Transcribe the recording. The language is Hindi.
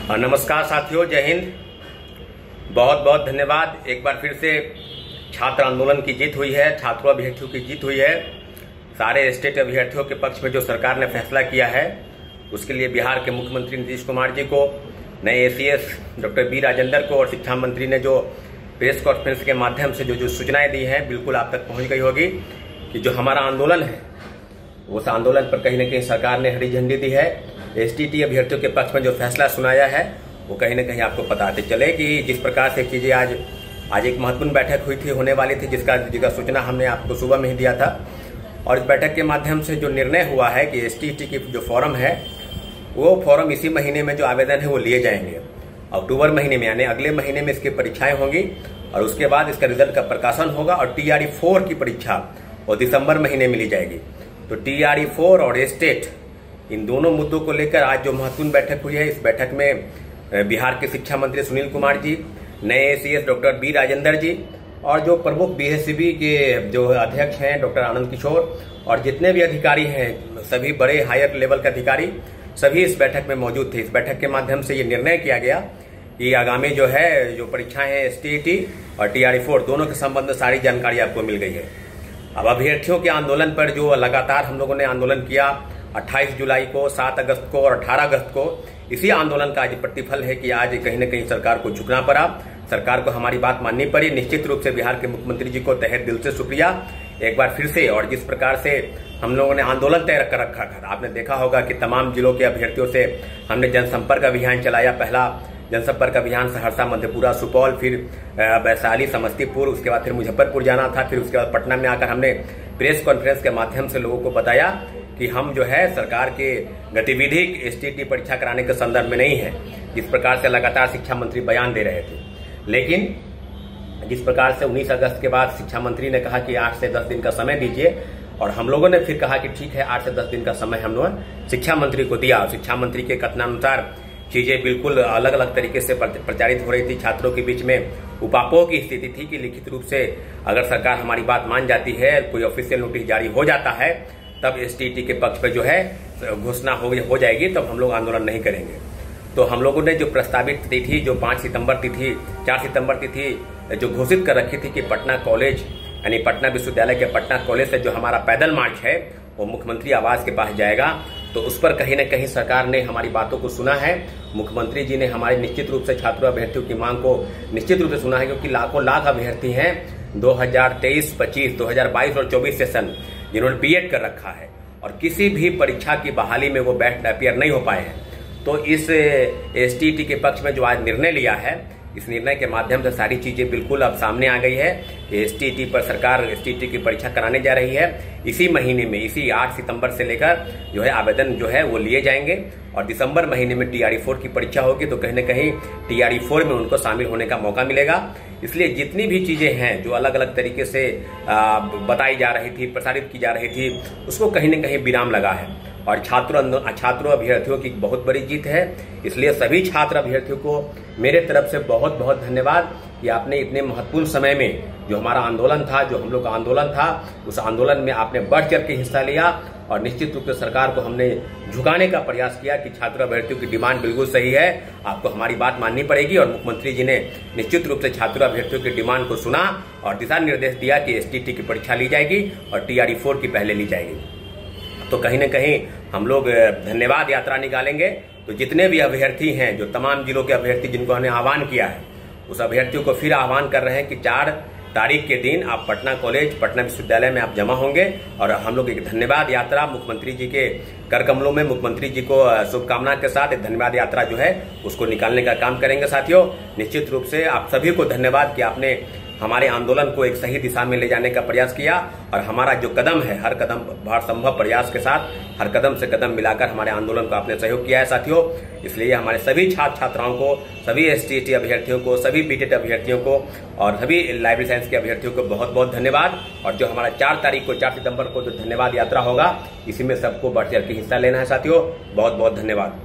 नमस्कार साथियों, जय हिंद। बहुत बहुत धन्यवाद। एक बार फिर से छात्र आंदोलन की जीत हुई है, छात्रों अभ्यर्थियों की जीत हुई है। सारे स्टेट अभ्यर्थियों के पक्ष में जो सरकार ने फैसला किया है उसके लिए बिहार के मुख्यमंत्री नीतीश कुमार जी को, नए एसीएस डॉक्टर बी राजेंद्र को और शिक्षा मंत्री ने जो प्रेस कॉन्फ्रेंस के माध्यम से जो सूचनाएं दी हैं बिल्कुल आप तक पहुंच गई होगी कि जो हमारा आंदोलन है उस आंदोलन पर कहीं न कहीं सरकार ने हरी झंडी दी है। एसटीटी अभ्यर्थियों के पक्ष में जो फैसला सुनाया है वो कहीं न कहीं आपको बताते चले कि जिस प्रकार से चीजें आज एक महत्वपूर्ण बैठक हुई थी, होने वाली थी, जिसका सूचना हमने आपको सुबह में ही दिया था। और इस बैठक के माध्यम से जो निर्णय हुआ है कि एसटीटी की जो फॉर्म है वो फॉर्म इसी महीने में जो आवेदन है वो लिए जाएंगे। अक्टूबर महीने में यानी अगले महीने में इसकी परीक्षाएं होंगी और उसके बाद इसका रिजल्ट का प्रकाशन होगा और TRE 4 की परीक्षा और दिसंबर महीने में ली जाएगी। तो TRE 4 और स्टेट, इन दोनों मुद्दों को लेकर आज जो महत्वपूर्ण बैठक हुई है, इस बैठक में बिहार के शिक्षा मंत्री सुनील कुमार जी, नए एसीएस डॉक्टर बी राजेंद्र जी और जो प्रमुख BHCB के जो अध्यक्ष हैं डॉक्टर आनंद किशोर और जितने भी अधिकारी हैं, सभी बड़े हायर लेवल के अधिकारी सभी इस बैठक में मौजूद थे। इस बैठक के माध्यम से ये निर्णय किया गया कि आगामी जो परीक्षाएं हैं STET और TRE 4 दोनों के संबंध में सारी जानकारी आपको मिल गई है। अब अभ्यर्थियों के आंदोलन पर जो लगातार हम लोगों ने आंदोलन किया 28 जुलाई को, 7 अगस्त को और 18 अगस्त को, इसी आंदोलन का आज प्रतिफल है कि आज कहीं न कहीं सरकार को झुकना पड़ा, सरकार को हमारी बात माननी पड़ी। निश्चित रूप से बिहार के मुख्यमंत्री जी को तहे दिल से शुक्रिया एक बार फिर से। और जिस प्रकार से हम लोगों ने आंदोलन तय कर रखा था, आपने देखा होगा कि तमाम जिलों के अभ्यर्थियों से हमने जनसंपर्क अभियान चलाया। पहला जनसंपर्क अभियान सहरसा, मधेपुरा, सुपौल, फिर वैशाली, समस्तीपुर, उसके बाद फिर मुजफ्फरपुर जाना था, फिर उसके बाद पटना में आकर हमने प्रेस कॉन्फ्रेंस के माध्यम से लोगों को बताया कि हम सरकार के गतिविधि STET परीक्षा कराने के संदर्भ में नहीं है, जिस प्रकार से लगातार शिक्षा मंत्री बयान दे रहे थे। लेकिन जिस प्रकार से 19 अगस्त के बाद शिक्षा मंत्री ने कहा कि 8 से 10 दिन का समय दीजिए और हम लोगों ने फिर कहा कि ठीक है, 8 से 10 दिन का समय हम लोग शिक्षा मंत्री को दिया। शिक्षा मंत्री के कथनानुसार चीजें बिल्कुल अलग अलग तरीके से प्रचारित हो रही थी। छात्रों के बीच में उपापोह की स्थिति थी कि लिखित रूप से अगर सरकार हमारी बात मान जाती है, कोई ऑफिशियल नोटिस जारी हो जाता है, तब STET के पक्ष पे घोषणा हो जाएगी, तब हम लोग आंदोलन नहीं करेंगे। तो हम लोगों ने जो प्रस्तावित तिथि जो 4 सितंबर तिथि जो घोषित कर रखी थी कि पटना कॉलेज यानी पटना विश्वविद्यालय के पटना कॉलेज से जो हमारा पैदल मार्च है वो मुख्यमंत्री आवास के पास जाएगा, तो उस पर कहीं न कहीं सरकार ने हमारी बातों को सुना है। मुख्यमंत्री जी ने हमारे निश्चित रूप से छात्रों अभ्यर्थियों की मांग को निश्चित रूप से सुना है, क्योंकि लाखों लाख अभ्यर्थी हैं 2023-25, 2022 और 24 सेशन जिन्होंने BEd कर रखा है और किसी भी परीक्षा की बहाली में वो अपीयर नहीं हो पाए हैं। तो इस STET के पक्ष में जो आज निर्णय लिया है, इस निर्णय के माध्यम से सारी चीजें बिल्कुल अब सामने आ गई है कि STET पर सरकार STET की परीक्षा कराने जा रही है। इसी महीने में, इसी 8 सितंबर से लेकर आवेदन वो लिए जाएंगे और दिसंबर महीने में TRE 4 की परीक्षा होगी। तो कहीं न कहीं TRE 4 में उनको शामिल होने का मौका मिलेगा। इसलिए जितनी भी चीजें हैं जो अलग अलग तरीके से बताई जा रही थी, प्रसारित की जा रही थी, उसको कहीं न कहीं विराम लगा है और छात्रों अभ्यर्थियों की बहुत बड़ी जीत है। इसलिए सभी छात्र अभ्यर्थियों को मेरे तरफ से बहुत बहुत धन्यवाद कि आपने इतने महत्वपूर्ण समय में जो हमारा आंदोलन था, जो हम लोग का आंदोलन था, उस आंदोलन में आपने बढ़ चढ़ के हिस्सा लिया और निश्चित रूप से सरकार को हमने झुकाने का प्रयास किया कि छात्र अभ्यर्थियों की डिमांड बिल्कुल सही है, आपको हमारी बात माननी पड़ेगी। और मुख्यमंत्री जी ने निश्चित रूप से छात्र अभ्यर्थियों की डिमांड को सुना और दिशा निर्देश दिया कि STET की परीक्षा ली जाएगी और TRE 4 की पहले ली जाएगी। तो कहीं न कहीं हम लोग धन्यवाद यात्रा निकालेंगे। तो जितने भी अभ्यर्थी हैं, जो तमाम जिलों के अभ्यर्थी जिनको हमने आह्वान किया है, उस अभ्यर्थियों को फिर आह्वान कर रहे हैं कि 4 तारीख के दिन आप पटना कॉलेज, पटना विश्वविद्यालय में आप जमा होंगे और हम लोग एक धन्यवाद यात्रा मुख्यमंत्री जी के कर कमलों में मुख्यमंत्री जी को शुभकामना के साथ एक धन्यवाद यात्रा उसको निकालने का काम करेंगे। साथियों, निश्चित रूप से आप सभी को धन्यवाद कि आपने हमारे आंदोलन को एक सही दिशा में ले जाने का प्रयास किया और हमारा जो कदम है, हर कदम हर संभव प्रयास के साथ हर कदम से कदम मिलाकर हमारे आंदोलन को आपने सहयोग किया है साथियों। इसलिए हमारे सभी छात्र छात्राओं को, सभी STET अभ्यर्थियों को, सभी BTET अभ्यर्थियों को और सभी लाइब्रेरी साइंस के अभ्यर्थियों को बहुत बहुत धन्यवाद। और जो हमारा 4 सितंबर को जो धन्यवाद यात्रा होगा, इसी में सबको बढ़ चढ़ के हिस्सा लेना है साथियों। बहुत बहुत धन्यवाद।